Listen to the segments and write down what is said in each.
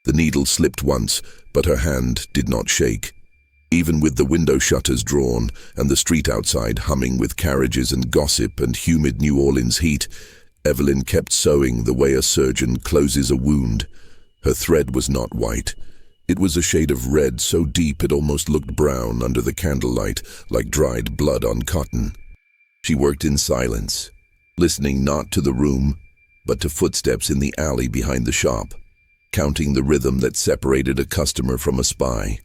The needle slipped once, but her hand did not shake. Even with the window shutters drawn and the street outside humming with carriages and gossip and humid New Orleans heat, Evelyn kept sewing the way a surgeon closes a wound. Her thread was not white. It was a shade of red so deep it almost looked brown under the candlelight, like dried blood on cotton. She worked in silence, listening not to the room, but to footsteps in the alley behind the shop, counting the rhythm that separated a customer from a spy.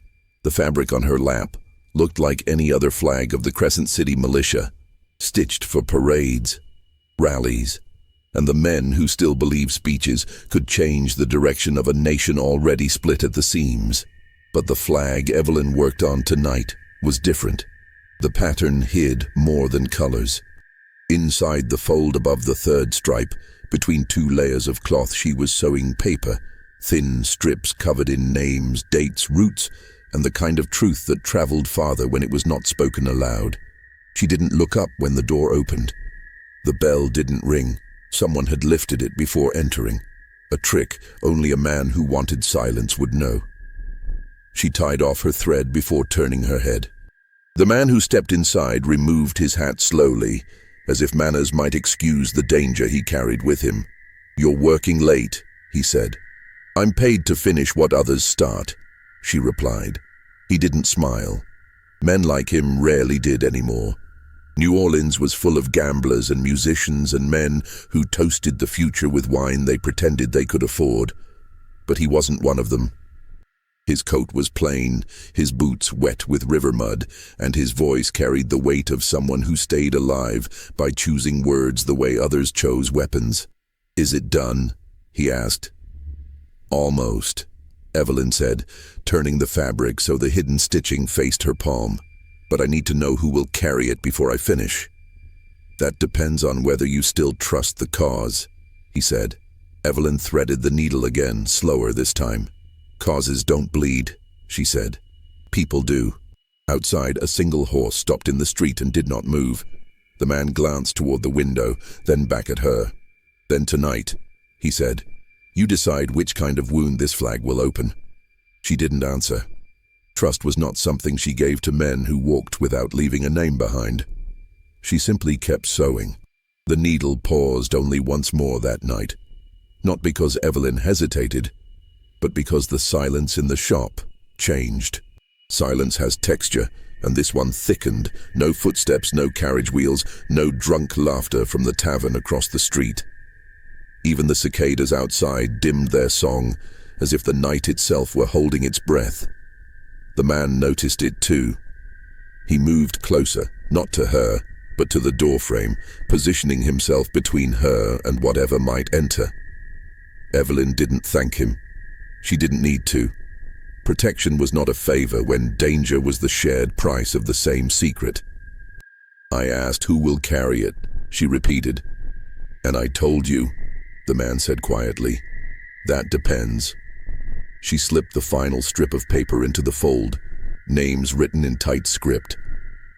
The fabric on her lap looked like any other flag of the Crescent City militia, stitched for parades, rallies, and the men who still believe speeches could change the direction of a nation already split at the seams. But the flag Evelyn worked on tonight was different. The pattern hid more than colors. Inside the fold above the third stripe, between two layers of cloth, she was sewing paper, thin strips covered in names, dates, roots, and the kind of truth that traveled farther when it was not spoken aloud. She didn't look up when the door opened. The bell didn't ring. Someone had lifted it before entering, a trick only a man who wanted silence would know. She tied off her thread before turning her head. The man who stepped inside removed his hat slowly, as if manners might excuse the danger he carried with him. "You're working late," he said. "I'm paid to finish what others start," she replied. He didn't smile. Men like him rarely did anymore. New Orleans was full of gamblers and musicians and men who toasted the future with wine they pretended they could afford. But he wasn't one of them. His coat was plain, his boots wet with river mud, and his voice carried the weight of someone who stayed alive by choosing words the way others chose weapons. "Is it done?" he asked. "Almost," Evelyn said, turning the fabric so the hidden stitching faced her palm. "But I need to know who will carry it before I finish." "That depends on whether you still trust the cause," he said. Evelyn threaded the needle again, slower this time. "Causes don't bleed," she said. "People do." Outside, a single horse stopped in the street and did not move. The man glanced toward the window, then back at her. "Then tonight," he said, "you decide which kind of wound this flag will open." She didn't answer. Trust was not something she gave to men who walked without leaving a name behind. She simply kept sewing. The needle paused only once more that night, not because Evelyn hesitated, but because the silence in the shop changed. Silence has texture, and this one thickened. No footsteps, no carriage wheels, no drunk laughter from the tavern across the street. Even the cicadas outside dimmed their song, as if the night itself were holding its breath. The man noticed it too. He moved closer, not to her, but to the doorframe, positioning himself between her and whatever might enter. Evelyn didn't thank him. She didn't need to. Protection was not a favor when danger was the shared price of the same secret. "I asked who will carry it," she repeated. "And I told you," the man said quietly. "That depends." She slipped the final strip of paper into the fold, names written in tight script.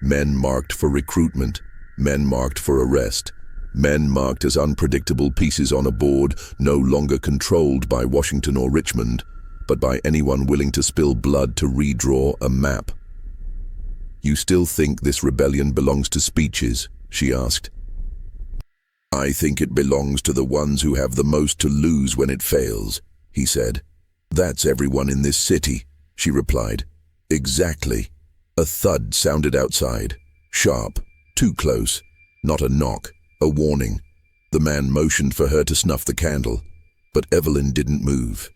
Men marked for recruitment, men marked for arrest, men marked as unpredictable pieces on a board no longer controlled by Washington or Richmond, but by anyone willing to spill blood to redraw a map. "You still think this rebellion belongs to speeches?" she asked. "I think it belongs to the ones who have the most to lose when it fails," he said. "That's everyone in this city," she replied. "Exactly." A thud sounded outside. Sharp, too close. Not a knock, a warning. The man motioned for her to snuff the candle, but Evelyn didn't move.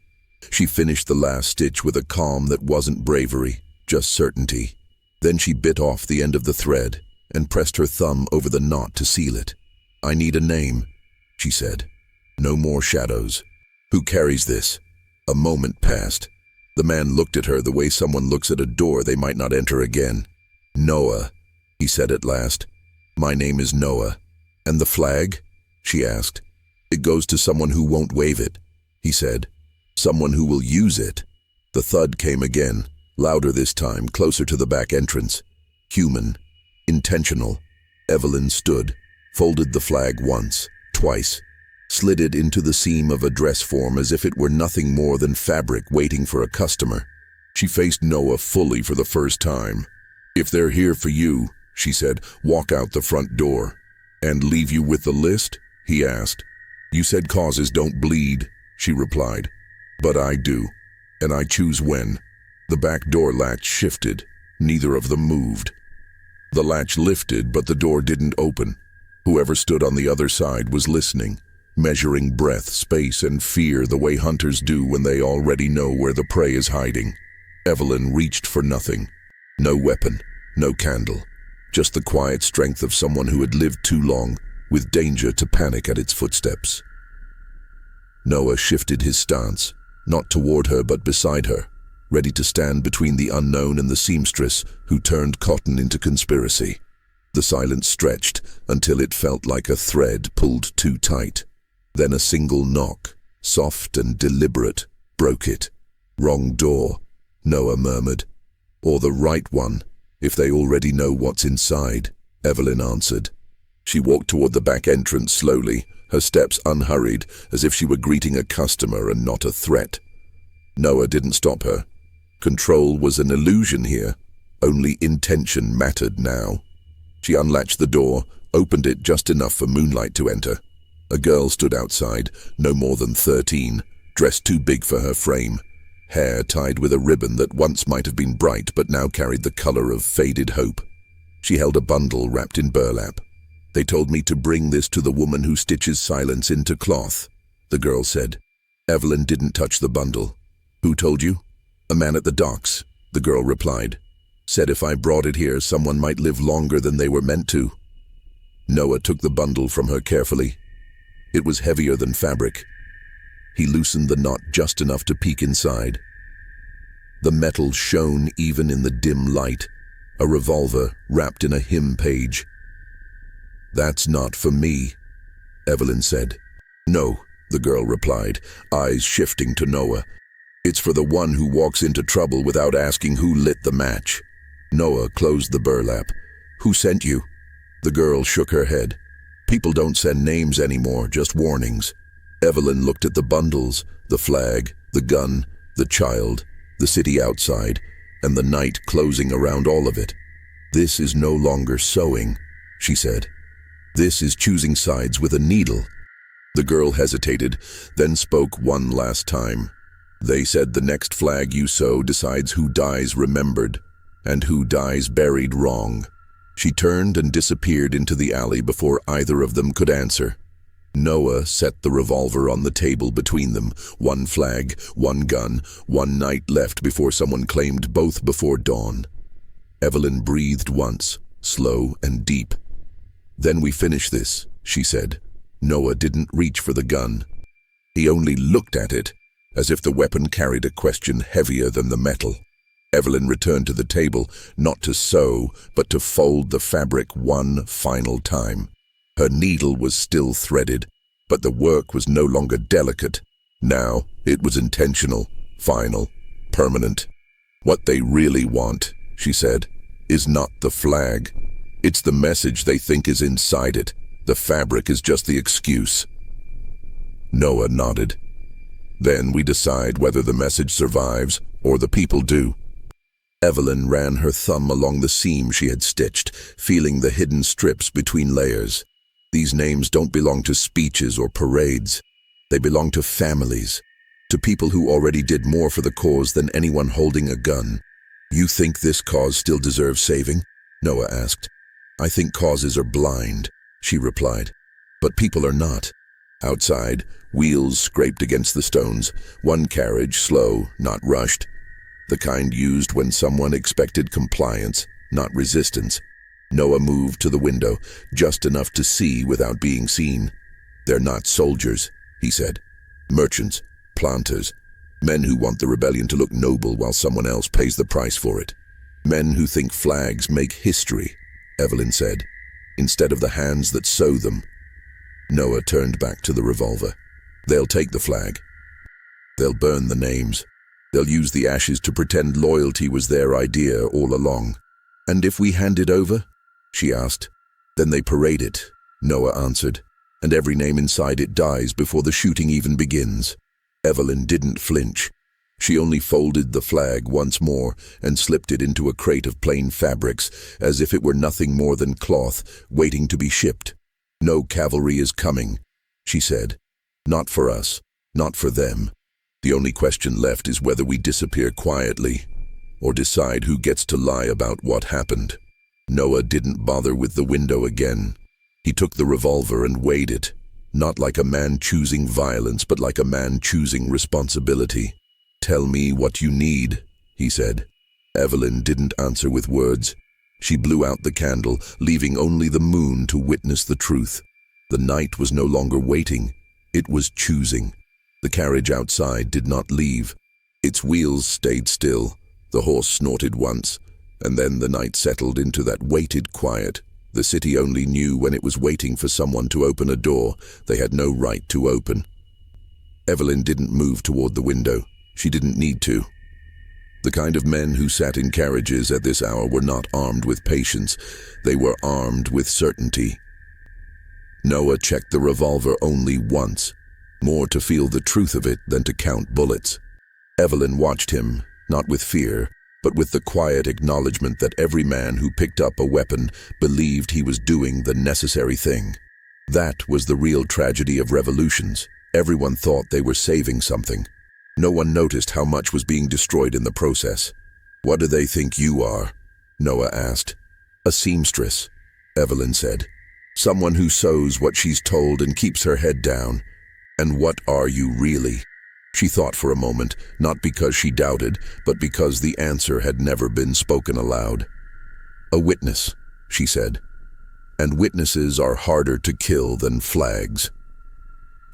She finished the last stitch with a calm that wasn't bravery, just certainty. Then she bit off the end of the thread and pressed her thumb over the knot to seal it. "I need a name," she said. "No more shadows. Who carries this?" A moment passed. The man looked at her the way someone looks at a door they might not enter again. "Noah," he said at last. "My name is Noah." "And the flag?" she asked. "It goes to someone who won't wave it," he said. "Someone who will use it." The thud came again, louder this time, closer to the back entrance. Human. Intentional. Evelyn stood, folded the flag once, twice. slid it into the seam of a dress form as if it were nothing more than fabric waiting for a customer. She faced Noah fully for the first time. "If they're here for you," she said, "walk out the front door." "And leave you with the list?" he asked. "You said causes don't bleed," she replied. "But I do, and I choose when." The back door latch shifted. Neither of them moved. The latch lifted, but the door didn't open. Whoever stood on the other side was listening, measuring breath, space, and fear the way hunters do when they already know where the prey is hiding. Evelyn reached for nothing. No weapon, no candle. Just the quiet strength of someone who had lived too long, with danger to panic at its footsteps. Noah shifted his stance, not toward her but beside her, ready to stand between the unknown and the seamstress who turned cotton into conspiracy. The silence stretched until it felt like a thread pulled too tight. Then a single knock, soft and deliberate, broke it. "Wrong door," Noah murmured. "Or the right one, if they already know what's inside," Evelyn answered. She walked toward the back entrance slowly, her steps unhurried, as if she were greeting a customer and not a threat. Noah didn't stop her. Control was an illusion here. Only intention mattered now. She unlatched the door, opened it just enough for moonlight to enter. A girl stood outside, no more than 13, dressed too big for her frame. Hair tied with a ribbon that once might have been bright but now carried the color of faded hope. She held a bundle wrapped in burlap. "They told me to bring this to the woman who stitches silence into cloth," the girl said. Evelyn didn't touch the bundle. "Who told you?" "A man at the docks," the girl replied. "Said if I brought it here, someone might live longer than they were meant to." Noah took the bundle from her carefully. It was heavier than fabric. He loosened the knot just enough to peek inside. The metal shone even in the dim light, a revolver wrapped in a hymn page. "That's not for me," Evelyn said. "No," the girl replied, eyes shifting to Noah. "It's for the one who walks into trouble without asking who lit the match." Noah closed the burlap. "Who sent you?" The girl shook her head. "People don't send names anymore, just warnings." Evelyn looked at the bundles, the flag, the gun, the child, the city outside, and the night closing around all of it. "This is no longer sewing," she said. "This is choosing sides with a needle." The girl hesitated, then spoke one last time. "They said the next flag you sew decides who dies remembered, and who dies buried wrong." She turned and disappeared into the alley before either of them could answer. Noah set the revolver on the table between them, one flag, one gun, one night left before someone claimed both before dawn. Evelyn breathed once, slow and deep. "Then we finish this," she said. Noah didn't reach for the gun. He only looked at it, as if the weapon carried a question heavier than the metal. Evelyn returned to the table, not to sew, but to fold the fabric one final time. Her needle was still threaded, but the work was no longer delicate. Now it was intentional, final, permanent. "What they really want," she said, "is not the flag. It's the message they think is inside it. The fabric is just the excuse." Noah nodded. "Then we decide whether the message survives or the people do." Evelyn ran her thumb along the seam she had stitched, feeling the hidden strips between layers. These names don't belong to speeches or parades. They belong to families, to people who already did more for the cause than anyone holding a gun. "You think this cause still deserves saving?" Noah asked. "I think causes are blind," she replied. "But people are not." Outside, wheels scraped against the stones, one carriage slow, not rushed. The kind used when someone expected compliance, not resistance. Noah moved to the window, just enough to see without being seen. "They're not soldiers," he said. "Merchants, planters, men who want the rebellion to look noble while someone else pays the price for it. Men who think flags make history," Evelyn said, "instead of the hands that sew them." Noah turned back to the revolver. "They'll take the flag. They'll burn the names. They'll use the ashes to pretend loyalty was their idea all along." "And if we hand it over?" she asked. "Then they parade it," Noah answered. and every name inside it dies before the shooting even begins. Evelyn didn't flinch. She only folded the flag once more and slipped it into a crate of plain fabrics, as if it were nothing more than cloth waiting to be shipped. "No cavalry is coming," she said. "Not for us, not for them. The only question left is whether we disappear quietly or decide who gets to lie about what happened." Noah didn't bother with the window again. He took the revolver and weighed it, not like a man choosing violence, but like a man choosing responsibility. "Tell me what you need," he said. Evelyn didn't answer with words. She blew out the candle, leaving only the moon to witness the truth. The night was no longer waiting. It was choosing. The carriage outside did not leave. Its wheels stayed still. The horse snorted once, and then the night settled into that weighted quiet. The city only knew when it was waiting for someone to open a door they had no right to open. Evelyn didn't move toward the window. She didn't need to. The kind of men who sat in carriages at this hour were not armed with patience. They were armed with certainty. Noah checked the revolver only once, more to feel the truth of it than to count bullets. Evelyn watched him, not with fear, but with the quiet acknowledgement that every man who picked up a weapon believed he was doing the necessary thing. That was the real tragedy of revolutions. Everyone thought they were saving something. No one noticed how much was being destroyed in the process. "What do they think you are?" Noah asked. "A seamstress," Evelyn said. "Someone who sews what she's told and keeps her head down. And what are you really?" She thought for a moment, not because she doubted, but because the answer had never been spoken aloud. "A witness," she said. "And witnesses are harder to kill than flags."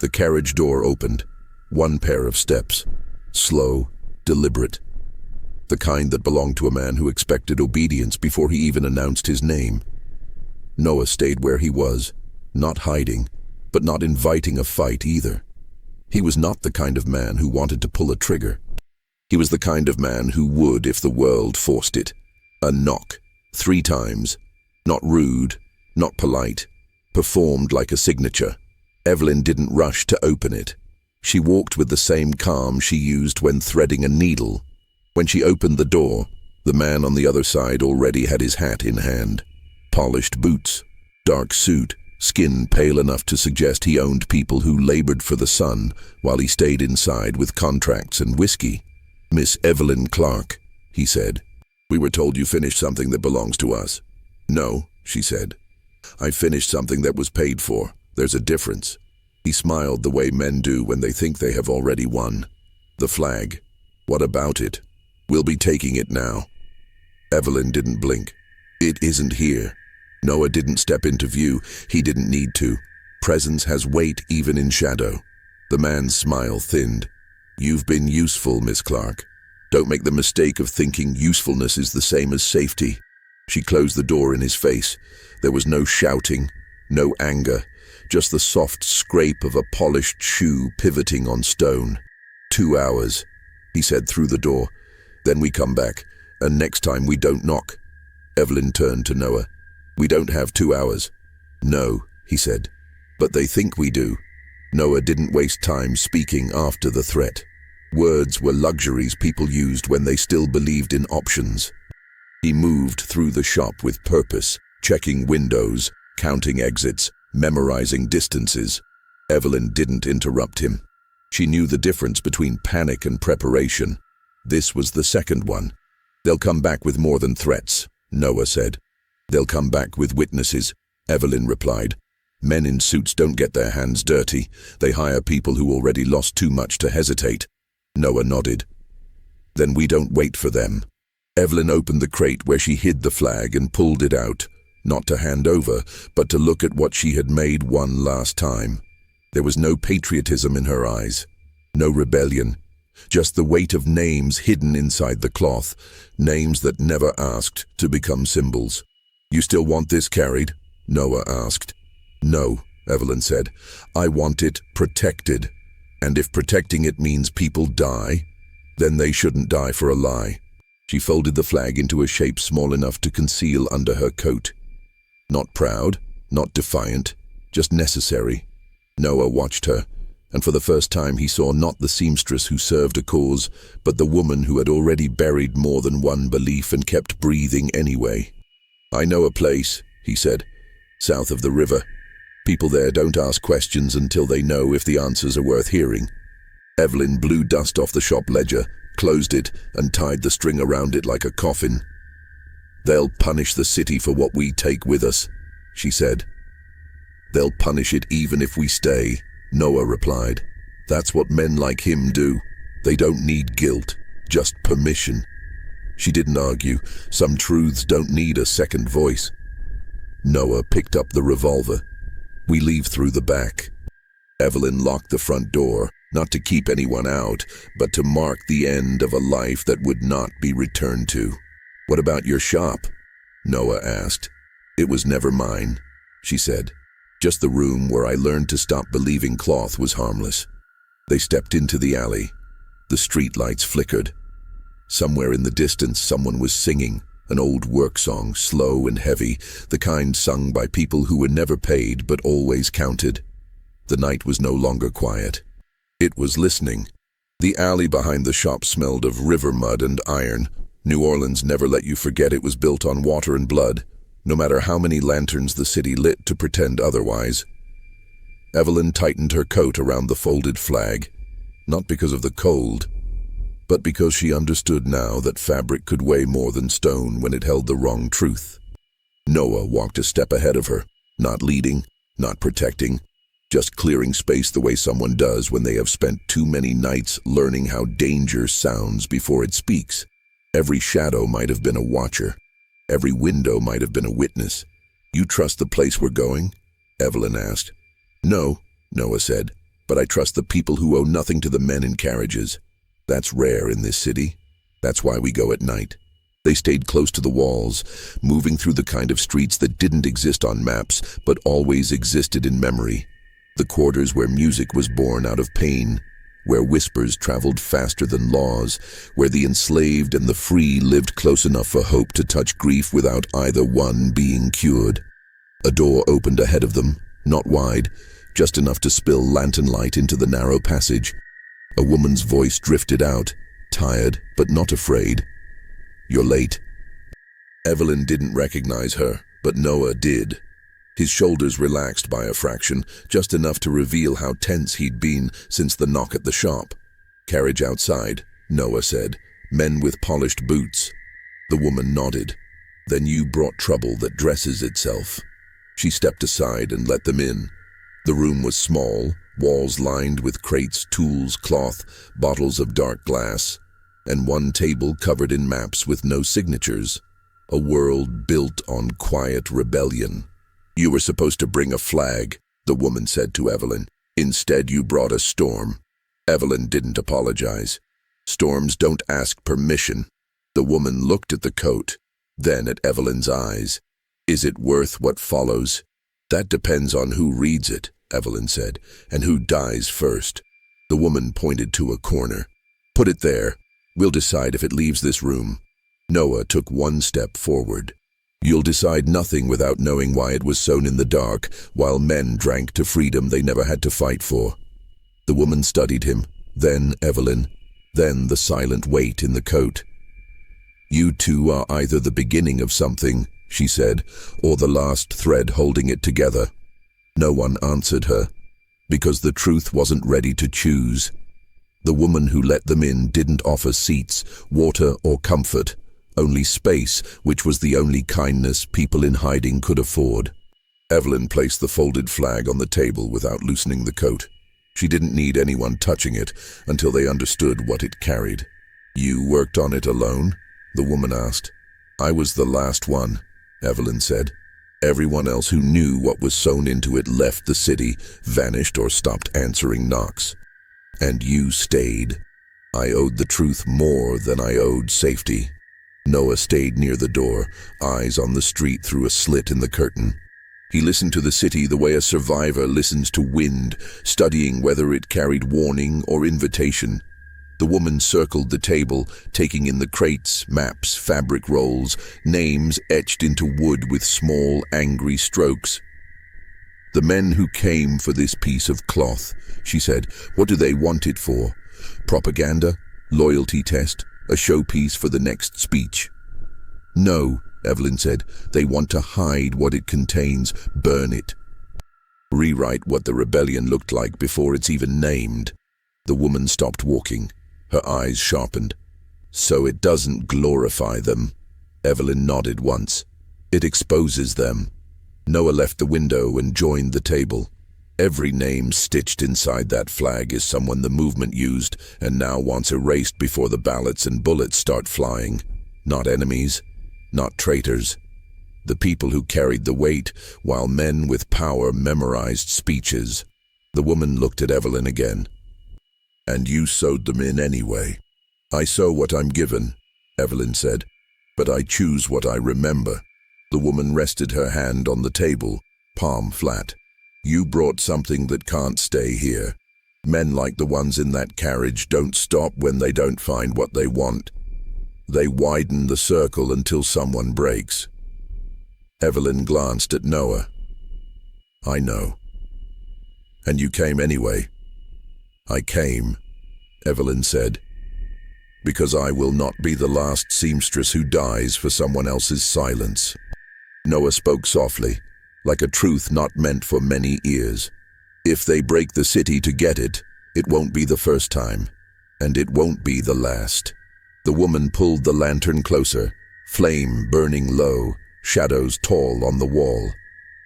The carriage door opened. One pair of steps. Slow, deliberate. The kind that belonged to a man who expected obedience before he even announced his name. Noah stayed where he was, not hiding, but not inviting a fight either. He was not the kind of man who wanted to pull a trigger. He was the kind of man who would if the world forced it. A knock, 3 times. Not rude, not polite. Performed like a signature. Evelyn didn't rush to open it. She walked with the same calm she used when threading a needle. When she opened the door, the man on the other side already had his hat in hand. Polished boots, dark suit, skin pale enough to suggest he owned people who labored for the sun while he stayed inside with contracts and whiskey. "Miss Evelyn Clark," he said. "We were told you finished something that belongs to us." "No," she said. "I finished something that was paid for. There's a difference." He smiled the way men do when they think they have already won. "The flag. What about it? We'll be taking it now." Evelyn didn't blink. "It isn't here." Noah didn't step into view. He didn't need to. Presence has weight even in shadow. The man's smile thinned. "You've been useful, Miss Clark. Don't make the mistake of thinking usefulness is the same as safety." She closed the door in his face. There was no shouting, no anger, just the soft scrape of a polished shoe pivoting on stone. 2 hours, he said through the door. "Then we come back, and next time we don't knock." Evelyn turned to Noah. "We don't have 2 hours." "No," he said. "But they think we do." Noah didn't waste time speaking after the threat. Words were luxuries people used when they still believed in options. He moved through the shop with purpose, checking windows, counting exits, memorizing distances. Evelyn didn't interrupt him. She knew the difference between panic and preparation. This was the second one. "They'll come back with more than threats," Noah said. "They'll come back with witnesses," Evelyn replied. "Men in suits don't get their hands dirty. They hire people who already lost too much to hesitate." Noah nodded. "Then we don't wait for them." Evelyn opened the crate where she hid the flag and pulled it out. Not to hand over, but to look at what she had made one last time. There was no patriotism in her eyes, no rebellion, just the weight of names hidden inside the cloth, names that never asked to become symbols. "You still want this carried?" Noah asked. "No," Evelyn said. "I want it protected. And if protecting it means people die, then they shouldn't die for a lie." She folded the flag into a shape small enough to conceal under her coat. Not proud, not defiant, just necessary. Noah watched her, and for the first time he saw not the seamstress who served a cause, but the woman who had already buried more than one belief and kept breathing anyway. "I know a place," he said, "south of the river. People there don't ask questions until they know if the answers are worth hearing." Evelyn blew dust off the shop ledger, closed it, and tied the string around it like a coffin. "They'll punish the city for what we take with us," she said. "They'll punish it even if we stay," Noah replied. "That's what men like him do. They don't need guilt, just permission." She didn't argue. Some truths don't need a second voice. Noah picked up the revolver. "We leave through the back." Evelyn locked the front door, not to keep anyone out, but to mark the end of a life that would not be returned to. "What about your shop?" Noah asked. "It was never mine," she said. "Just the room where I learned to stop believing cloth was harmless." They stepped into the alley. The streetlights flickered. Somewhere in the distance someone was singing, an old work song, slow and heavy, the kind sung by people who were never paid but always counted. The night was no longer quiet. It was listening. The alley behind the shop smelled of river mud and iron. New Orleans never let you forget it was built on water and blood, no matter how many lanterns the city lit to pretend otherwise. Evelyn tightened her coat around the folded flag, not because of the cold, but because she understood now that fabric could weigh more than stone when it held the wrong truth. Noah walked a step ahead of her, not leading, not protecting, just clearing space the way someone does when they have spent too many nights learning how danger sounds before it speaks. Every shadow might have been a watcher. Every window might have been a witness. "You trust the place we're going?" Evelyn asked. "No," Noah said, "but I trust the people who owe nothing to the men in carriages. That's rare in this city. That's why we go at night." They stayed close to the walls, moving through the kind of streets that didn't exist on maps, but always existed in memory. The quarters where music was born out of pain, where whispers traveled faster than laws, where the enslaved and the free lived close enough for hope to touch grief without either one being cured. A door opened ahead of them, not wide, just enough to spill lantern light into the narrow passage. A woman's voice drifted out, tired but not afraid. "You're late." Evelyn didn't recognize her, but Noah did. His shoulders relaxed by a fraction, just enough to reveal how tense he'd been since the knock at the shop. "Carriage outside," Noah said. "Men with polished boots." The woman nodded. "Then you brought trouble that dresses itself." She stepped aside and let them in. The room was small, walls lined with crates, tools, cloth, bottles of dark glass, and one table covered in maps with no signatures. A world built on quiet rebellion. "You were supposed to bring a flag," the woman said to Evelyn. "Instead, you brought a storm." Evelyn didn't apologize. "Storms don't ask permission." The woman looked at the coat, then at Evelyn's eyes. "Is it worth what follows?" "That depends on who reads it," Evelyn said, "and who dies first." The woman pointed to a corner. "Put it there. We'll decide if it leaves this room." Noah took one step forward. "You'll decide nothing without knowing why it was sown in the dark, while men drank to freedom they never had to fight for." The woman studied him, then Evelyn, then the silent weight in the coat. "You two are either the beginning of something," she said, "or the last thread holding it together." No one answered her, because the truth wasn't ready to choose. The woman who let them in didn't offer seats, water, or comfort. Only space, which was the only kindness people in hiding could afford. Evelyn placed the folded flag on the table without loosening the coat. She didn't need anyone touching it until they understood what it carried. "You worked on it alone?" the woman asked. "I was the last one," Evelyn said. "Everyone else who knew what was sewn into it left the city, vanished, or stopped answering knocks. And you stayed. I owed the truth more than I owed safety." Noah stayed near the door, eyes on the street through a slit in the curtain. He listened to the city the way a survivor listens to wind, studying whether it carried warning or invitation. The woman circled the table, taking in the crates, maps, fabric rolls, names etched into wood with small, angry strokes. The men who came for this piece of cloth, she said. What do they want it for? Propaganda? Loyalty test? A showpiece for the next speech? No, Evelyn said. They want to hide what it contains, burn it. Rewrite what the rebellion looked like before it's even named. The woman stopped walking. Her eyes sharpened. So it doesn't glorify them. Evelyn nodded once. It exposes them. Noah left the window and joined the table. Every name stitched inside that flag is someone the movement used and now wants erased before the ballots and bullets start flying. Not enemies, not traitors. The people who carried the weight while men with power memorized speeches. The woman looked at Evelyn again. And you sewed them in anyway. I sew what I'm given, Evelyn said, but I choose what I remember. The woman rested her hand on the table, palm flat. You brought something that can't stay here. Men like the ones in that carriage don't stop when they don't find what they want. They widen the circle until someone breaks. Evelyn glanced at Noah. I know. And you came anyway. I came, Evelyn said, because I will not be the last seamstress who dies for someone else's silence. Noah spoke softly, like a truth not meant for many ears. If they break the city to get it, it won't be the first time, and it won't be the last. The woman pulled the lantern closer, flame burning low, shadows tall on the wall.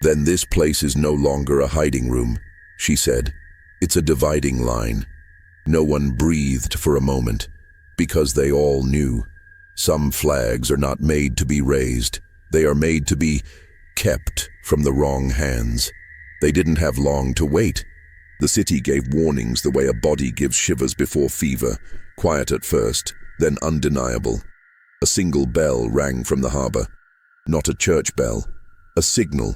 Then this place is no longer a hiding room, she said. It's a dividing line. No one breathed for a moment, because they all knew. Some flags are not made to be raised. They are made to be kept from the wrong hands. They didn't have long to wait. The city gave warnings the way a body gives shivers before fever, quiet at first, then undeniable. A single bell rang from the harbor. Not a church bell, a signal.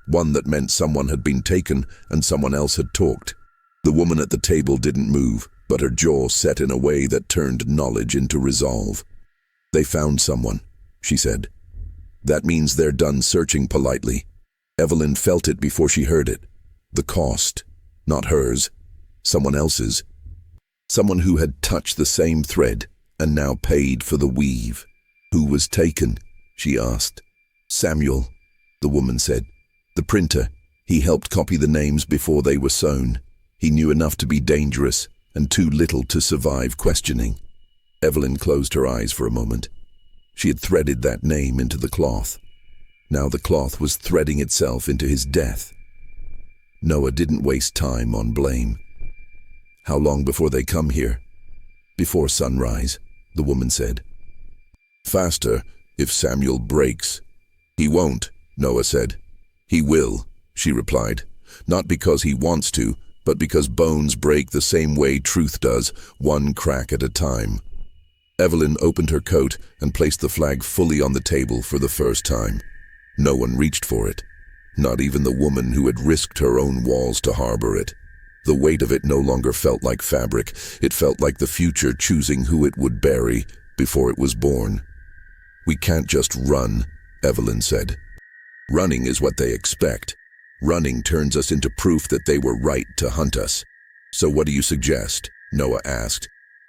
One that meant someone had been taken and someone else had talked. The woman at the table didn't move, but her jaw set in a way that turned knowledge into resolve. They found someone, she said. That means they're done searching politely. Evelyn felt it before she heard it. The cost, not hers, someone else's. Someone who had touched the same thread and now paid for the weave. Who was taken? She asked. Samuel, the woman said. The printer. He helped copy the names before they were sewn. He knew enough to be dangerous and too little to survive questioning. Evelyn closed her eyes for a moment. She had threaded that name into the cloth. Now the cloth was threading itself into his death. Noah didn't waste time on blame. How long before they come here? Before sunrise, the woman said. Faster, if Samuel breaks. He won't, Noah said. He will, she replied. Not because he wants to, but because bones break the same way truth does, one crack at a time. Evelyn opened her coat and placed the flag fully on the table for the first time. No one reached for it. Not even the woman who had risked her own walls to harbor it. The weight of it no longer felt like fabric. It felt like the future choosing who it would bury before it was born. We can't just run, Evelyn said. Running is what they expect. Running turns us into proof that they were right to hunt us. So what do you suggest? Noah asked.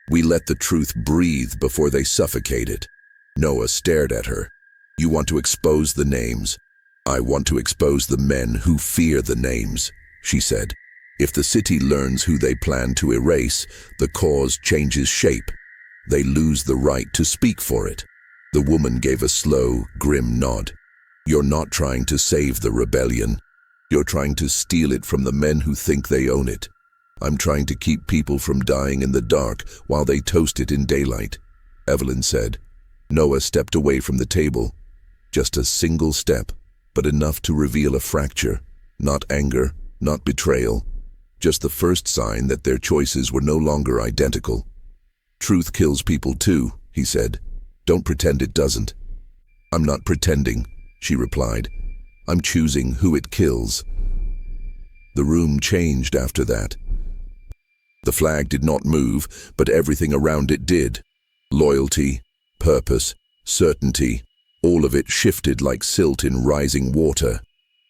We let the truth breathe before they suffocate it. Noah stared at her. You want to expose the names. I want to expose the men who fear the names, she said. If the city learns who they plan to erase, the cause changes shape. They lose the right to speak for it. The woman gave a slow, grim nod. You're not trying to save the rebellion. You're trying to steal it from the men who think they own it. I'm trying to keep people from dying in the dark while they toast it in daylight, Evelyn said. Noah stepped away from the table. Just a single step, but enough to reveal a fracture. Not anger, not betrayal. Just the first sign that their choices were no longer identical. Truth kills people too, he said. Don't pretend it doesn't. I'm not pretending, she replied. I'm choosing who it kills. The room changed after that. The flag did not move, but everything around it did. Loyalty, purpose, certainty, all of it shifted like silt in rising water.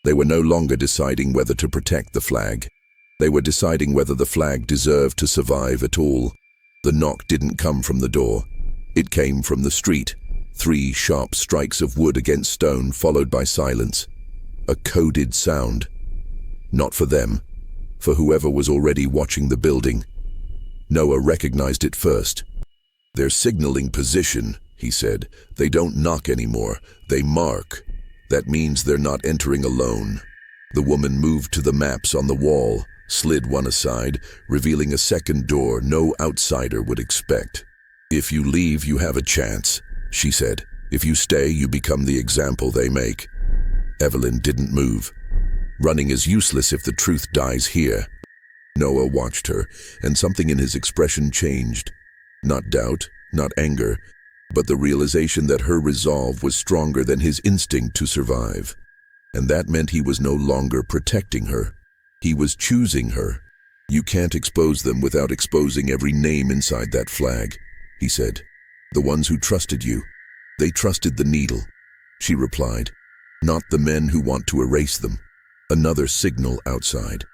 They were no longer deciding whether to protect the flag. They were deciding whether the flag deserved to survive at all. The knock didn't come from the door. It came from the street. 3 sharp strikes of wood against stone, followed by silence. A coded sound. Not for them, for whoever was already watching the building. Noah recognized it first. "They're signaling position," he said. "They don't knock anymore. They mark. That means they're not entering alone." The woman moved to the maps on the wall, slid one aside, revealing a second door no outsider would expect. "If you leave, you have a chance," she said. "If you stay, you become the example they make." Evelyn didn't move. Running is useless if the truth dies here. Noah watched her, and something in his expression changed. Not doubt, not anger, but the realization that her resolve was stronger than his instinct to survive. And that meant he was no longer protecting her. He was choosing her. "You can't expose them without exposing every name inside that flag," he said. "The ones who trusted you. They trusted the needle," she replied. "Not the men who want to erase them." Another signal outside.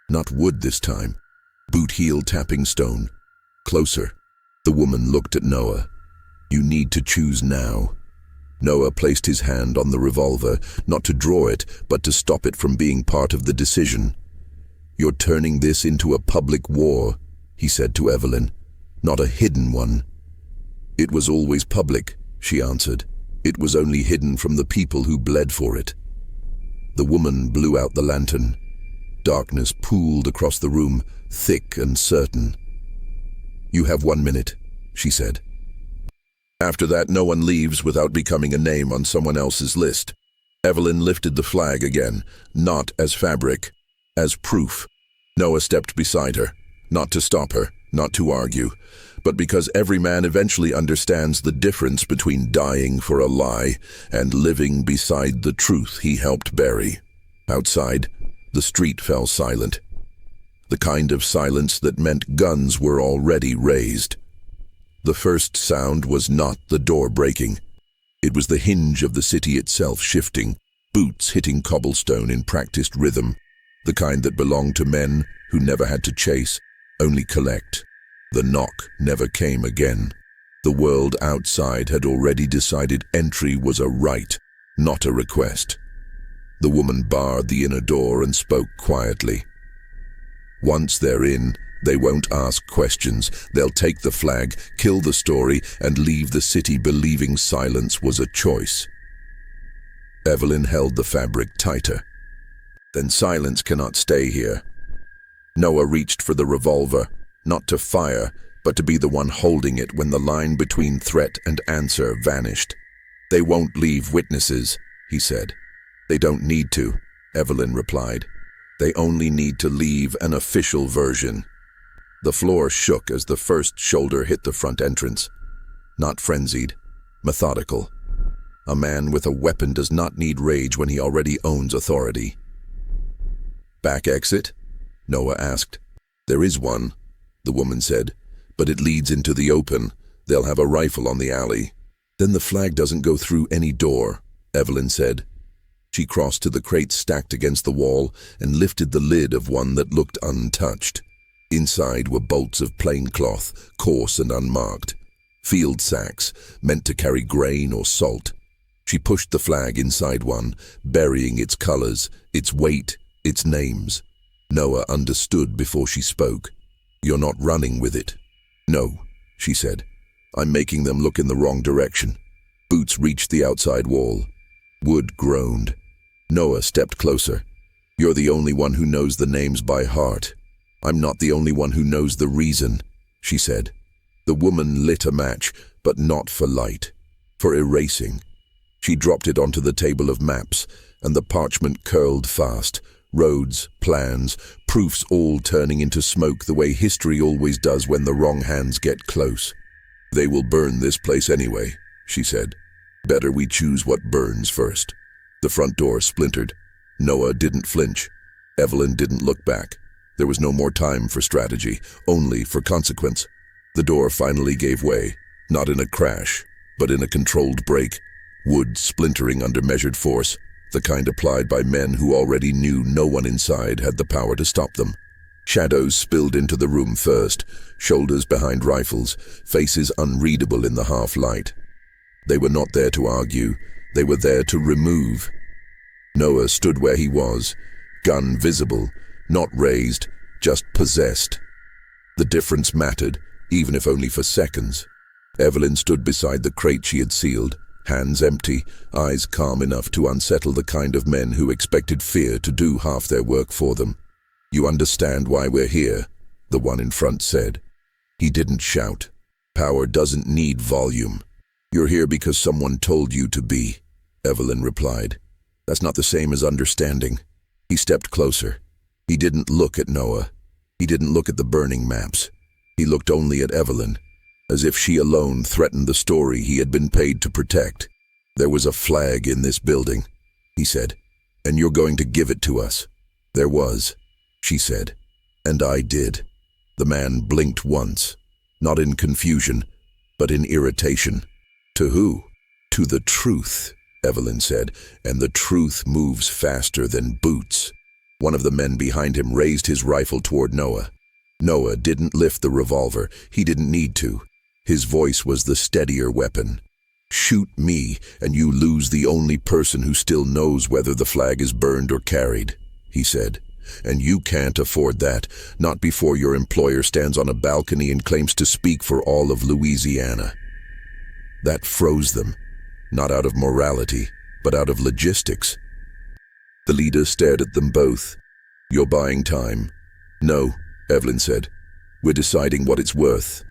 Not wood this time. Boot heel tapping stone. Closer. The woman looked at Noah. "You need to choose now." Noah placed his hand on the revolver, not to draw it, but to stop it from being part of the decision. "You're turning this into a public war," he said to Evelyn. "Not a hidden one." "It was always public," she answered. "It was only hidden from the people who bled for it." The woman blew out the lantern. Darkness pooled across the room, thick and certain. "You have 1 minute," she said. "After that, no one leaves without becoming a name on someone else's list." Evelyn lifted the flag again, not as fabric, as proof. Noah stepped beside her, not to stop her, not to argue, but because every man eventually understands the difference between dying for a lie and living beside the truth he helped bury. Outside, the street fell silent. The kind of silence that meant guns were already raised. The first sound was not the door breaking. It was the hinge of the city itself shifting, boots hitting cobblestone in practiced rhythm, the kind that belonged to men who never had to chase, only collect. The knock never came again. The world outside had already decided entry was a right, not a request. The woman barred the inner door and spoke quietly. "Once they're in, they won't ask questions. They'll take the flag, kill the story, and leave the city believing silence was a choice." Evelyn held the fabric tighter. "Then silence cannot stay here." Noah reached for the revolver, not to fire, but to be the one holding it when the line between threat and answer vanished. "They won't leave witnesses," he said. "They don't need to," Evelyn replied. "They only need to leave an official version." The floor shook as the first shoulder hit the front entrance. Not frenzied, methodical. A man with a weapon does not need rage when he already owns authority. "Back exit?" Noah asked. "There is one," the woman said, "but it leads into the open. They'll have a rifle on the alley." "Then the flag doesn't go through any door," Evelyn said. She crossed to the crates stacked against the wall and lifted the lid of one that looked untouched. Inside were bolts of plain cloth, coarse and unmarked. Field sacks, meant to carry grain or salt. She pushed the flag inside one, burying its colors, its weight, its names. Noah understood before she spoke. "You're not running with it." "No," she said. "I'm making them look in the wrong direction." Boots reached the outside wall. Wood groaned. Noah stepped closer. "You're the only one who knows the names by heart." "I'm not the only one who knows the reason," she said. The woman lit a match, but not for light, for erasing. She dropped it onto the table of maps, and the parchment curled fast. Roads, plans, proofs all turning into smoke the way history always does when the wrong hands get close. "They will burn this place anyway," she said. "Better we choose what burns first." The front door splintered. Noah didn't flinch. Evelyn didn't look back. There was no more time for strategy, only for consequence. The door finally gave way, not in a crash, but in a controlled break. Wood splintering under measured force, the kind applied by men who already knew no one inside had the power to stop them. Shadows spilled into the room first, shoulders behind rifles, faces unreadable in the half-light. They were not there to argue, they were there to remove. Noah stood where he was, gun visible, not raised, just possessed. The difference mattered, even if only for seconds. Evelyn stood beside the crate she had sealed, hands empty, eyes calm enough to unsettle the kind of men who expected fear to do half their work for them. "You understand why we're here," the one in front said. He didn't shout. "Power doesn't need volume. You're here because someone told you to be," Evelyn replied. "That's not the same as understanding." He stepped closer. He didn't look at Noah. He didn't look at the burning maps. He looked only at Evelyn, as if she alone threatened the story he had been paid to protect. "There was a flag in this building," he said, "and you're going to give it to us." "There was," she said, "and I did." The man blinked once, not in confusion, but in irritation. "To who?" "To the truth," Evelyn said, "and the truth moves faster than boots." One of the men behind him raised his rifle toward Noah. Noah didn't lift the revolver. He didn't need to. His voice was the steadier weapon. "Shoot me, and you lose the only person who still knows whether the flag is burned or carried," he said. "And you can't afford that, not before your employer stands on a balcony and claims to speak for all of Louisiana." That froze them, not out of morality, but out of logistics. The leader stared at them both. "You're buying time." "No," Evelyn said. "We're deciding what it's worth."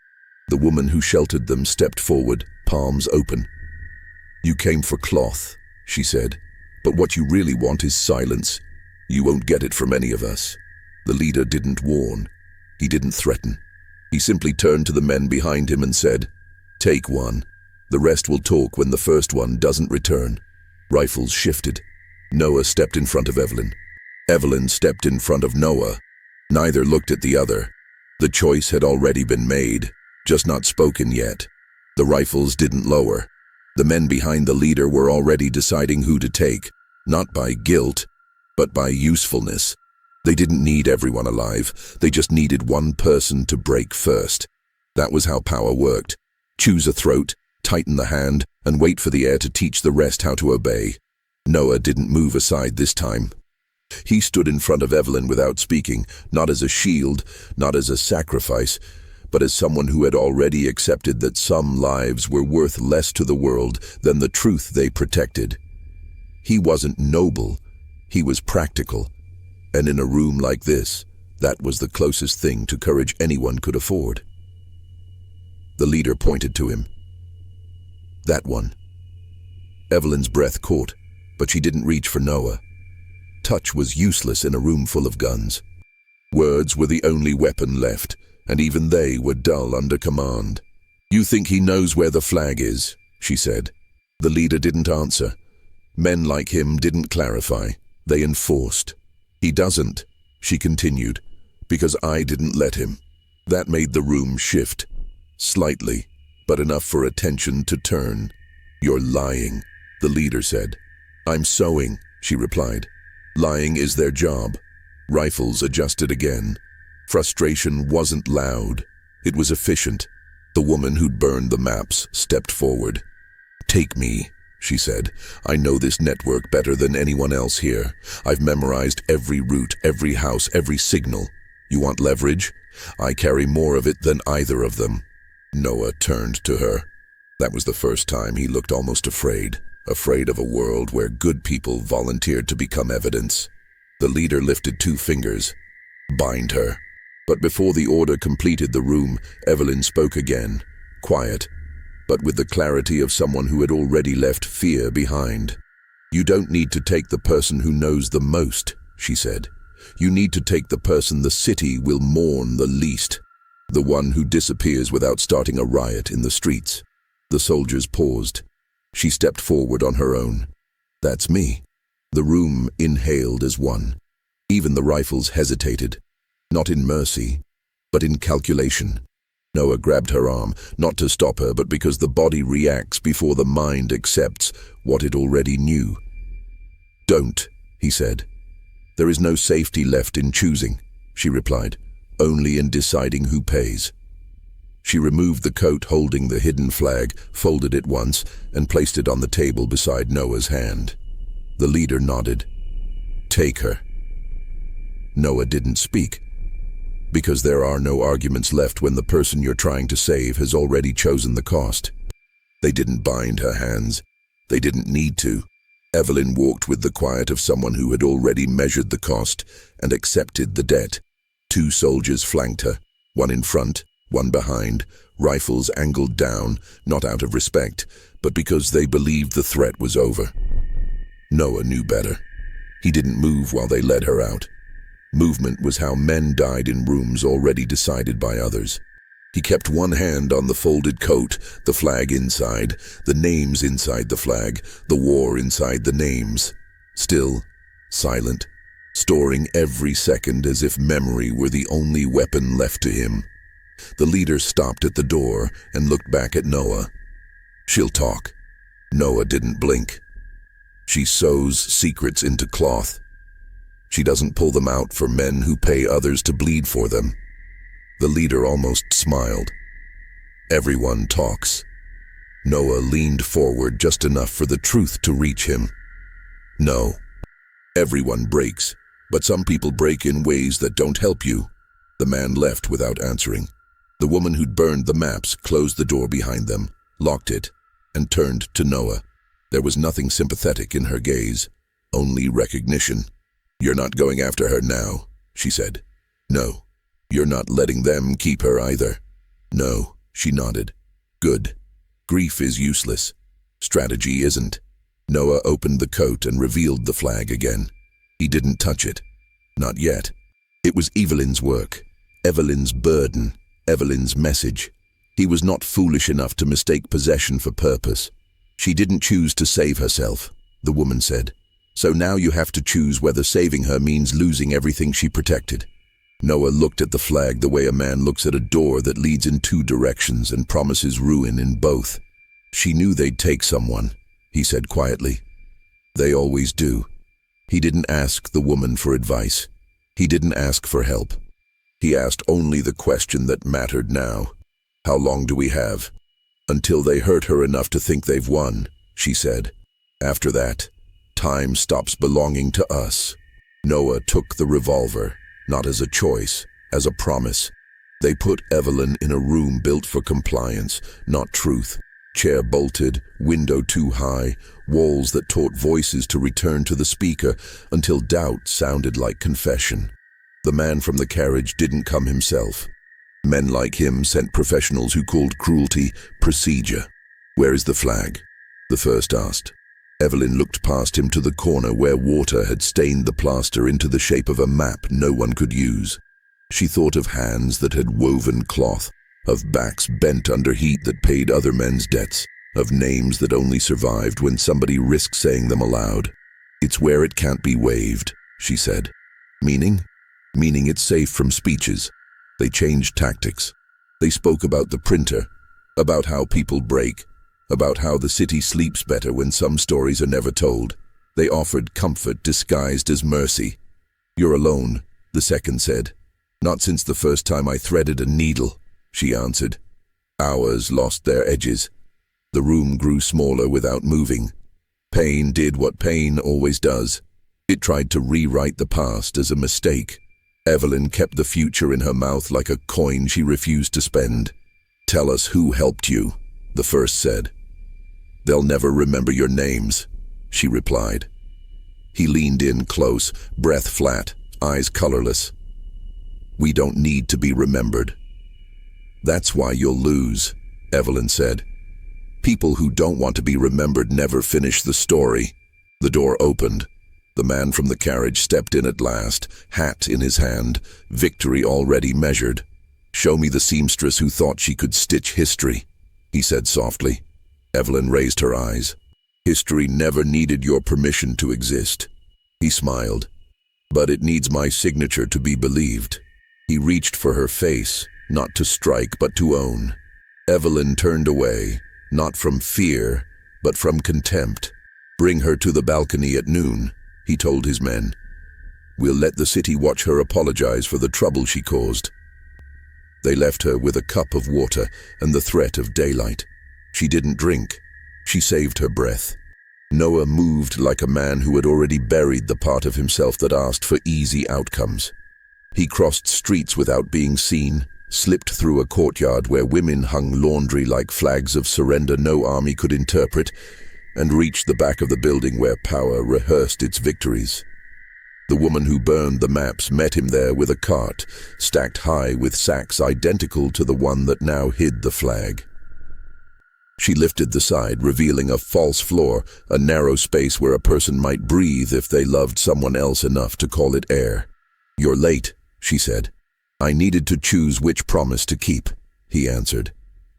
The woman who sheltered them stepped forward, palms open. "You came for cloth," she said, "but what you really want is silence. You won't get it from any of us." The leader didn't warn. He didn't threaten. He simply turned to the men behind him and said, "Take one. The rest will talk when the first one doesn't return." Rifles shifted. Noah stepped in front of Evelyn. Evelyn stepped in front of Noah. Neither looked at the other. The choice had already been made, just not spoken yet. The rifles didn't lower. The men behind the leader were already deciding who to take, not by guilt, but by usefulness. They didn't need everyone alive. They just needed one person to break first. That was how power worked. Choose a throat, tighten the hand, and wait for the air to teach the rest how to obey. Noah didn't move aside this time. He stood in front of Evelyn without speaking, not as a shield, not as a sacrifice, but as someone who had already accepted that some lives were worth less to the world than the truth they protected. He wasn't noble, he was practical, and in a room like this, that was the closest thing to courage anyone could afford. The leader pointed to him. "That one." Evelyn's breath caught, but she didn't reach for Noah. Touch was useless in a room full of guns. Words were the only weapon left, and even they were dull under command. "You think he knows where the flag is?" she said. The leader didn't answer. Men like him didn't clarify, they enforced. "He doesn't," she continued, "because I didn't let him." That made the room shift. Slightly, but enough for attention to turn. "You're lying," the leader said. "I'm sewing," she replied. Lying is their job. Rifles adjusted again. Frustration wasn't loud. It was efficient. The woman who'd burned the maps stepped forward. "Take me," she said. "I know this network better than anyone else here. I've memorized every route, every house, every signal. You want leverage? I carry more of it than either of them." Noah turned to her. That was the first time he looked almost afraid of a world where good people volunteered to become evidence. The leader lifted 2 fingers. "Bind her." But before the order completed the room, Evelyn spoke again, quiet, but with the clarity of someone who had already left fear behind. "You don't need to take the person who knows the most," she said. "You need to take the person the city will mourn the least, the one who disappears without starting a riot in the streets." The soldiers paused. She stepped forward on her own. "That's me." The room inhaled as one. Even the rifles hesitated, not in mercy, but in calculation. Noah grabbed her arm, not to stop her, but because the body reacts before the mind accepts what it already knew. Don't, he said. There is no safety left in choosing, she replied, only in deciding who pays. She removed the coat holding the hidden flag, folded it once, and placed it on the table beside Noah's hand. The leader nodded. Take her. Noah didn't speak, because there are no arguments left when the person you're trying to save has already chosen the cost. They didn't bind her hands. They didn't need to. Evelyn walked with the quiet of someone who had already measured the cost and accepted the debt. 2 soldiers flanked her, one in front, one behind, rifles angled down, not out of respect, but because they believed the threat was over. Noah knew better. He didn't move while they led her out. Movement was how men died in rooms already decided by others. He kept one hand on the folded coat, the flag inside, the names inside the flag, the war inside the names. Still, silent, storing every second as if memory were the only weapon left to him. The leader stopped at the door and looked back at Noah. She'll talk. Noah didn't blink. She sews secrets into cloth. She doesn't pull them out for men who pay others to bleed for them. The leader almost smiled. Everyone talks. Noah leaned forward just enough for the truth to reach him. No. Everyone breaks, but some people break in ways that don't help you. The man left without answering. The woman who'd burned the maps closed the door behind them, locked it, and turned to Noah. There was nothing sympathetic in her gaze, only recognition. You're not going after her now, she said. No. You're not letting them keep her either. No, she nodded. Good. Grief is useless. Strategy isn't. Noah opened the coat and revealed the flag again. He didn't touch it. Not yet. It was Evelyn's work, Evelyn's burden, Evelyn's message. He was not foolish enough to mistake possession for purpose. She didn't choose to save herself, the woman said. So now you have to choose whether saving her means losing everything she protected. Noah looked at the flag the way a man looks at a door that leads in 2 directions and promises ruin in both. She knew they'd take someone, he said quietly. They always do. He didn't ask the woman for advice. He didn't ask for help. He asked only the question that mattered now. How long do we have? Until they hurt her enough to think they've won, she said. After that, time stops belonging to us. Noah took the revolver, not as a choice, as a promise. They put Evelyn in a room built for compliance, not truth. Chair bolted, window too high, walls that taught voices to return to the speaker until doubt sounded like confession. The man from the carriage didn't come himself. Men like him sent professionals who called cruelty procedure. Where is the flag? The first asked. Evelyn looked past him to the corner where water had stained the plaster into the shape of a map no one could use. She thought of hands that had woven cloth, of backs bent under heat that paid other men's debts, of names that only survived when somebody risked saying them aloud. It's where it can't be waved, she said. Meaning? Meaning it's safe from speeches. They changed tactics. They spoke about the printer, about how people break, about how the city sleeps better when some stories are never told. They offered comfort disguised as mercy. You're alone, the second said. Not since the first time I threaded a needle, she answered. Hours lost their edges. The room grew smaller without moving. Pain did what pain always does. It tried to rewrite the past as a mistake. Evelyn kept the future in her mouth like a coin she refused to spend. Tell us who helped you, the first said. They'll never remember your names, she replied. He leaned in close, breath flat, eyes colorless. We don't need to be remembered. That's why you'll lose, Evelyn said. People who don't want to be remembered never finish the story. The door opened. The man from the carriage stepped in at last, hat in his hand, victory already measured. Show me the seamstress who thought she could stitch history, he said softly. Evelyn raised her eyes. History never needed your permission to exist. He smiled. But it needs my signature to be believed. He reached for her face, not to strike but to own. Evelyn turned away, not from fear, but from contempt. Bring her to the balcony at noon, he told his men. "We'll let the city watch her apologize for the trouble she caused." They left her with a cup of water and the threat of daylight. She didn't drink. She saved her breath. Noah moved like a man who had already buried the part of himself that asked for easy outcomes. He crossed streets without being seen, slipped through a courtyard where women hung laundry like flags of surrender no army could interpret, and reached the back of the building where power rehearsed its victories. The woman who burned the maps met him there with a cart, stacked high with sacks identical to the one that now hid the flag. She lifted the side, revealing a false floor, a narrow space where a person might breathe if they loved someone else enough to call it air. "You're late," she said. "I needed to choose which promise to keep," he answered.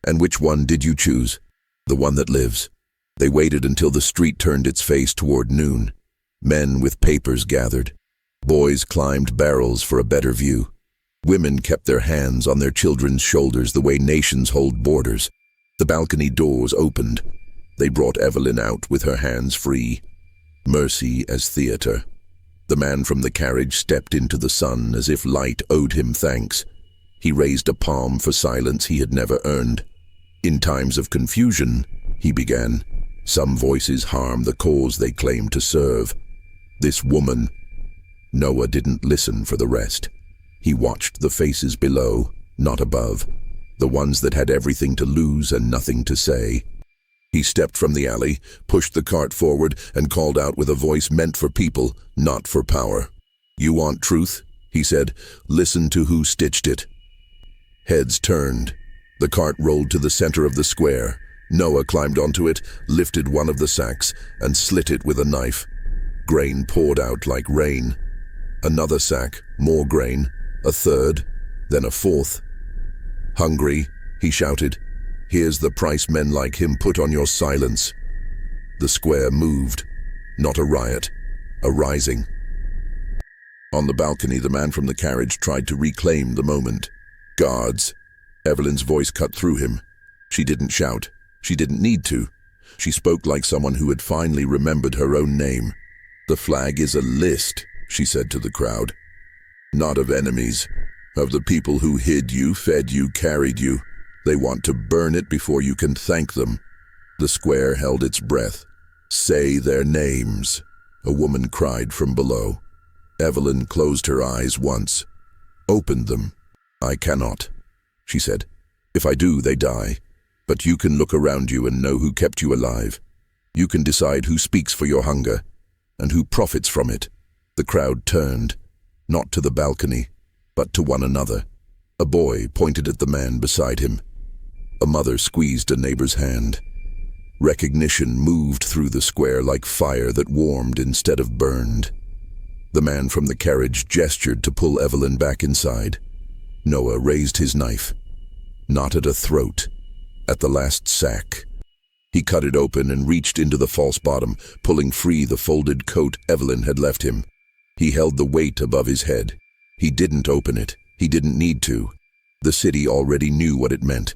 "And which one did you choose?" "The one that lives." They waited until the street turned its face toward noon. Men with papers gathered. Boys climbed barrels for a better view. Women kept their hands on their children's shoulders the way nations hold borders. The balcony doors opened. They brought Evelyn out with her hands free. Mercy as theater. The man from the carriage stepped into the sun as if light owed him thanks. He raised a palm for silence he had never earned. "In times of confusion," he began, "some voices harm the cause they claim to serve. This woman—" Noah didn't listen for the rest. He watched the faces below, not above, the ones that had everything to lose and nothing to say. He stepped from the alley, pushed the cart forward, and called out with a voice meant for people, not for power. "You want truth?" he said. "Listen to who stitched it." Heads turned. The cart rolled to the center of the square. Noah climbed onto it, lifted one of the sacks, and slit it with a knife. Grain poured out like rain. Another sack, more grain, a third, then a fourth. "Hungry?" he shouted. "Here's the price men like him put on your silence." The square moved. Not a riot, a rising. On the balcony, the man from the carriage tried to reclaim the moment. "Guards!" Evelyn's voice cut through him. She didn't shout. She didn't need to. She spoke like someone who had finally remembered her own name. "The flag is a list," she said to the crowd. "Not of enemies. Of the people who hid you, fed you, carried you. They want to burn it before you can thank them." The square held its breath. "Say their names," a woman cried from below. Evelyn closed her eyes once. "Opened them." "I cannot," she said. "If I do, they die. But you can look around you and know who kept you alive. You can decide who speaks for your hunger, and who profits from it." The crowd turned, not to the balcony, but to one another. A boy pointed at the man beside him. A mother squeezed a neighbor's hand. Recognition moved through the square like fire that warmed instead of burned. The man from the carriage gestured to pull Evelyn back inside. Noah raised his knife. Not at a throat, at the last sack. He cut it open and reached into the false bottom, pulling free the folded coat Evelyn had left him. He held the weight above his head. He didn't open it. He didn't need to. The city already knew what it meant.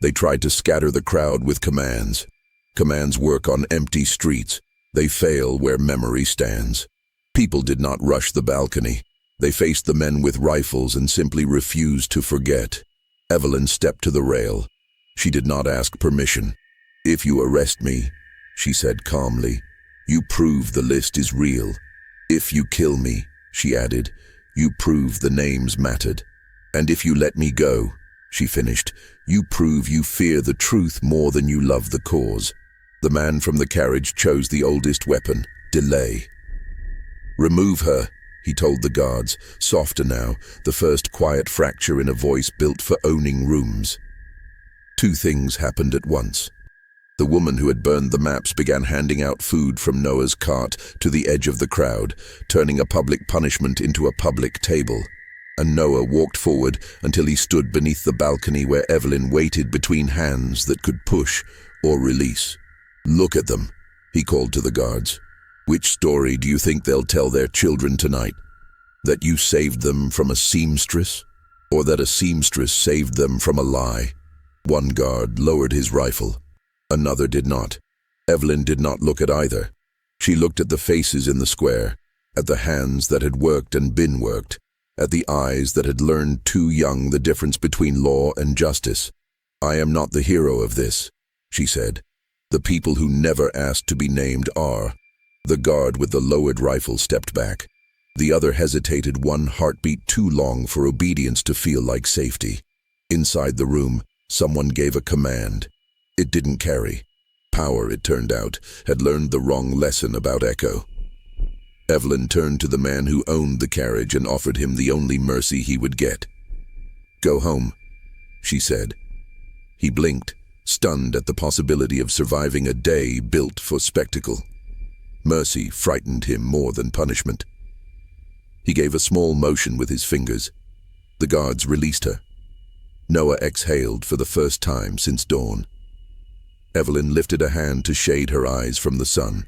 They tried to scatter the crowd with commands. Commands work on empty streets. They fail where memory stands. People did not rush the balcony. They faced the men with rifles and simply refused to forget. Evelyn stepped to the rail. She did not ask permission. "If you arrest me," she said calmly, "you prove the list is real. If you kill me," she added, "you prove the names mattered. And if you let me go," she finished, "you prove you fear the truth more than you love the cause." The man from the carriage chose the oldest weapon, delay. "Remove her," he told the guards, softer now, the first quiet fracture in a voice built for owning rooms. Two things happened at once. The woman who had burned the maps began handing out food from Noah's cart to the edge of the crowd, turning a public punishment into a public table. And Noah walked forward until he stood beneath the balcony where Evelyn waited between hands that could push or release. "Look at them," he called to the guards. "Which story do you think they'll tell their children tonight? That you saved them from a seamstress? Or that a seamstress saved them from a lie?" One guard lowered his rifle. Another did not. Evelyn did not look at either. She looked at the faces in the square. at the hands that had worked and been worked, at the eyes that had learned too young the difference between law and justice. "I am not the hero of this," she said. "The people who never asked to be named are." The guard with the lowered rifle stepped back. The other hesitated one heartbeat too long for obedience to feel like safety. Inside the room, someone gave a command. It didn't carry. Power, it turned out, had learned the wrong lesson about Echo. Evelyn turned to the man who owned the carriage and offered him the only mercy he would get. "Go home," she said. He blinked, stunned at the possibility of surviving a day built for spectacle. Mercy frightened him more than punishment. He gave a small motion with his fingers. The guards released her. Noah exhaled for the first time since dawn. Evelyn lifted a hand to shade her eyes from the sun.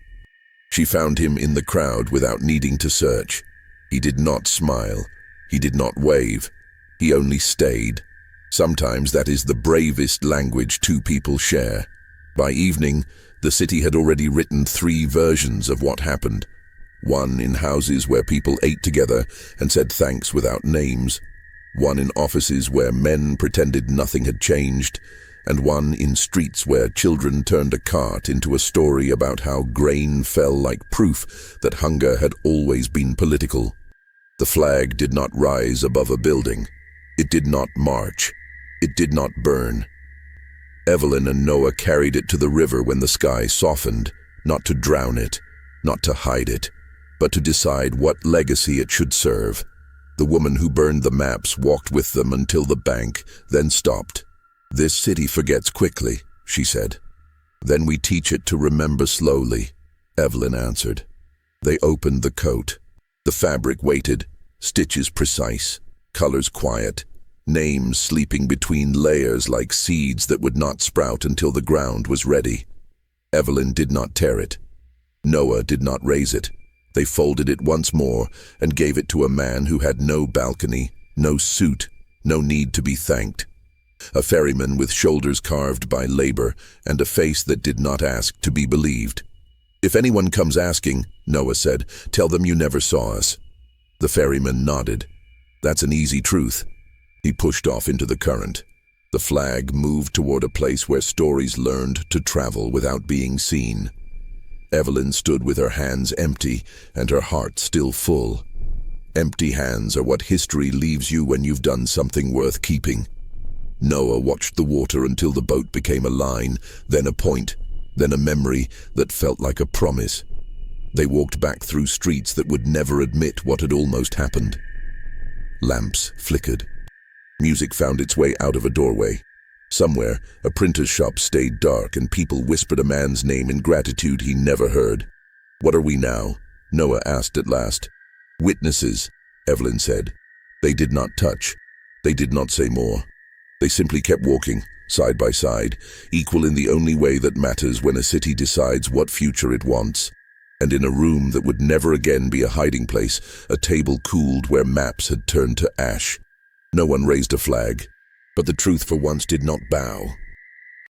She found him in the crowd without needing to search. He did not smile. He did not wave. He only stayed. Sometimes that is the bravest language two people share. By evening, the city had already written 3 versions of what happened. One in houses where people ate together and said thanks without names. One in offices where men pretended nothing had changed. And one in streets where children turned a cart into a story about how grain fell like proof that hunger had always been political. The flag did not rise above a building. It did not march. It did not burn. Evelyn and Noah carried it to the river when the sky softened, not to drown it, not to hide it, but to decide what legacy it should serve. The woman who burned the maps walked with them until the bank, then stopped. "This city forgets quickly," she said. "Then we teach it to remember slowly," Evelyn answered. They opened the coat. The fabric weighted, stitches precise, colors quiet, names sleeping between layers like seeds that would not sprout until the ground was ready. Evelyn did not tear it. Noah did not raise it. They folded it once more and gave it to a man who had no balcony, no suit, no need to be thanked. A ferryman with shoulders carved by labor and a face that did not ask to be believed. "If anyone comes asking," Noah said, "tell them you never saw us." The ferryman nodded. "That's an easy truth." He pushed off into the current. The flag moved toward a place where stories learned to travel without being seen. Evelyn stood with her hands empty and her heart still full. Empty hands are what history leaves you when you've done something worth keeping. Noah watched the water until the boat became a line, then a point, then a memory that felt like a promise. They walked back through streets that would never admit what had almost happened. Lamps flickered. Music found its way out of a doorway. Somewhere, a printer's shop stayed dark and people whispered a man's name in gratitude he never heard. "What are we now?" Noah asked at last. "Witnesses," Evelyn said. They did not touch. They did not say more. They simply kept walking, side by side, equal in the only way that matters when a city decides what future it wants. And in a room that would never again be a hiding place, a table cooled where maps had turned to ash. No one raised a flag, but the truth for once did not bow.